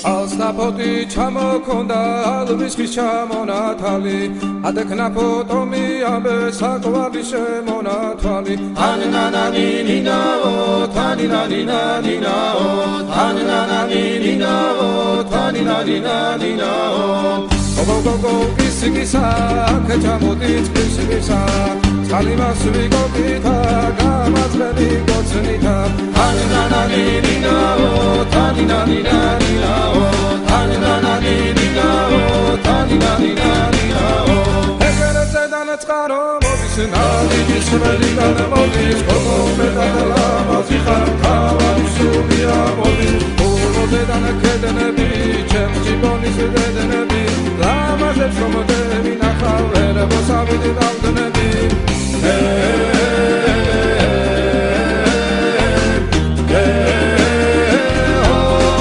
ალსაფოთი ჩამოქონდა ალვისხის ჩამონათალი ადექნა ფოტომი ამბე საკვარი შემონათვალი თანინანანინინაო თანინანინანინაო თანინანანინინაო თანინანინანინაო გოგოგოგო კისკისა ქეჩამოდით კისკისა წყალიმას ვიგოგითა გამაძრები გოცნითა თანინანანინინაო თანინანინანინაო თანინანანინინაო თანინანინანინაო ეგერეცედან წყარო მოდის ნალიჯის ველიდან მოდის გოგომედალა მოძიხარ თავარი სულია მოდის ულოდედან ქედნები ჩემ ჯიბონის დედნები ლამაზებს რომ